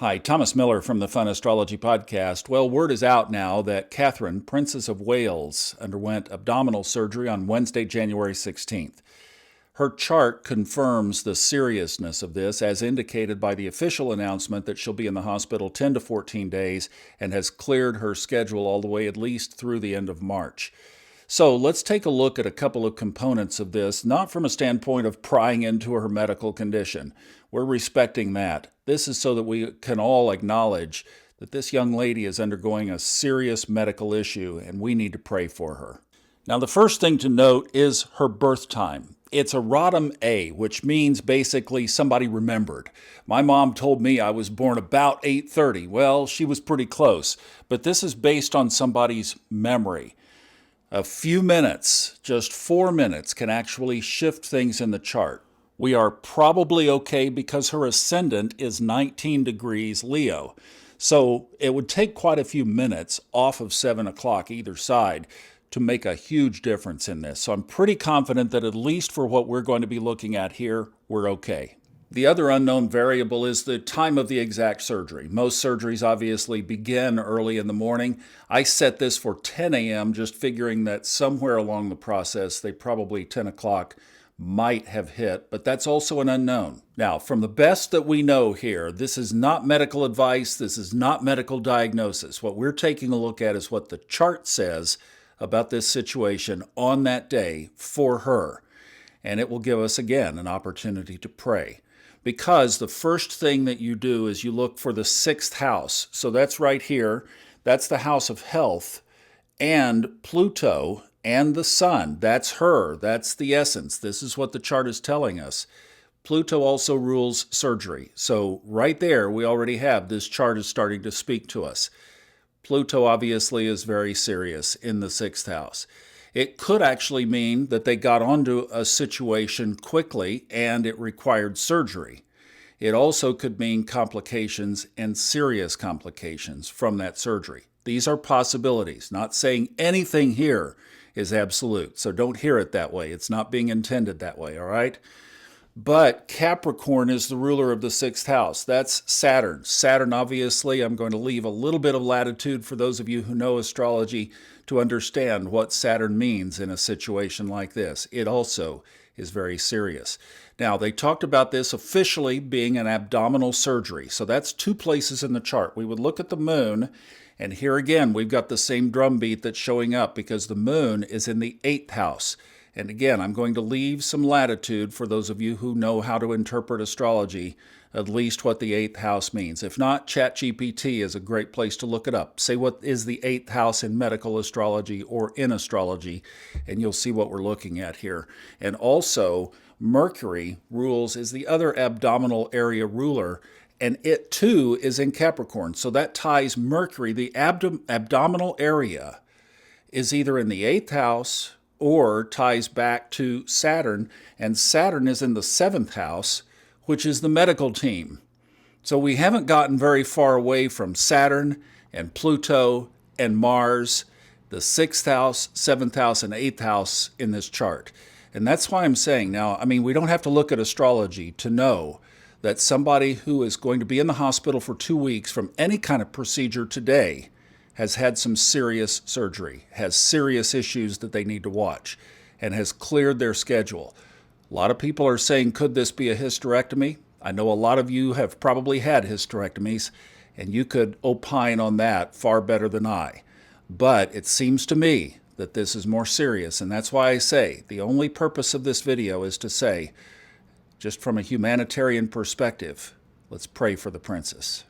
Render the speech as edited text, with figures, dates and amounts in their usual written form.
Hi, Thomas Miller from the Fun Astrology Podcast. Well, word is out now that Catherine, Princess of Wales, underwent abdominal surgery on Wednesday, January 16th. Her chart confirms the seriousness of this, as indicated by the official announcement that she'll be in the hospital 10 to 14 days and has cleared her schedule all the way at least through the end of March. So let's take a look at a couple of components of this, not from a standpoint of prying into her medical condition. We're respecting that. This is so that we can all acknowledge that this young lady is undergoing a serious medical issue and we need to pray for her. Now, the first thing to note is her birth time. It's erratum A, which means basically somebody remembered. My mom told me I was born about 8:30. Well, she was pretty close, but this is based on somebody's memory. A few minutes, just 4 minutes, can actually shift things in the chart. We are probably okay because her ascendant is 19 degrees Leo. So it would take quite a few minutes off of 7 o'clock either side to make a huge difference in this. So I'm pretty confident that at least for what we're going to be looking at here, we're okay. The other unknown variable is the time of the exact surgery. Most surgeries obviously begin early in the morning. I set this for 10 a.m., just figuring that somewhere along the process, they probably 10 o'clock might have hit, but that's also an unknown. Now, from the best that we know here, this is not medical advice. This is not medical diagnosis. What we're taking a look at is what the chart says about this situation on that day for her. And it will give us, again, an opportunity to pray. Because the first thing that you do is you look for the sixth house. So that's right here. That's the house of health. And Pluto and the sun. That's her. That's the essence. This is what the chart is telling us. Pluto also rules surgery. So right there, we already have this chart is starting to speak to us. Pluto obviously is very serious in the sixth house. It could actually mean that they got onto a situation quickly and it required surgery. It also could mean complications and serious complications from that surgery. These are possibilities. Not saying anything here is absolute, so don't hear it that way. It's not being intended that way, all right? But Capricorn is the ruler of the sixth house. That's Saturn. Saturn, obviously, I'm going to leave a little bit of latitude for those of you who know astrology to understand what Saturn means in a situation like this. It also is very serious. Now, they talked about this officially being an abdominal surgery. So that's two places in the chart. We would look at the moon, and here again, we've got the same drumbeat that's showing up because the moon is in the eighth house. And again, I'm going to leave some latitude for those of you who know how to interpret astrology, at least what the eighth house means. If not, ChatGPT is a great place to look it up. Say what is the eighth house in medical astrology or in astrology, and you'll see what we're looking at here. And also, Mercury rules is the other abdominal area ruler, and it too is in Capricorn. So that ties Mercury, the abdominal area, is either in the eighth house or ties back to Saturn, and Saturn is in the seventh house, which is the medical team. So we haven't gotten very far away from Saturn and Pluto and Mars, the sixth house, seventh house, and eighth house in this chart. And that's why I'm saying now, we don't have to look at astrology to know that somebody who is going to be in the hospital for 2 weeks from any kind of procedure today has had some serious surgery, has serious issues that they need to watch, and has cleared their schedule. A lot of people are saying, could this be a hysterectomy? I know a lot of you have probably had hysterectomies, and you could opine on that far better than I. But it seems to me that this is more serious, and that's why I say the only purpose of this video is to say, just from a humanitarian perspective, let's pray for the princess.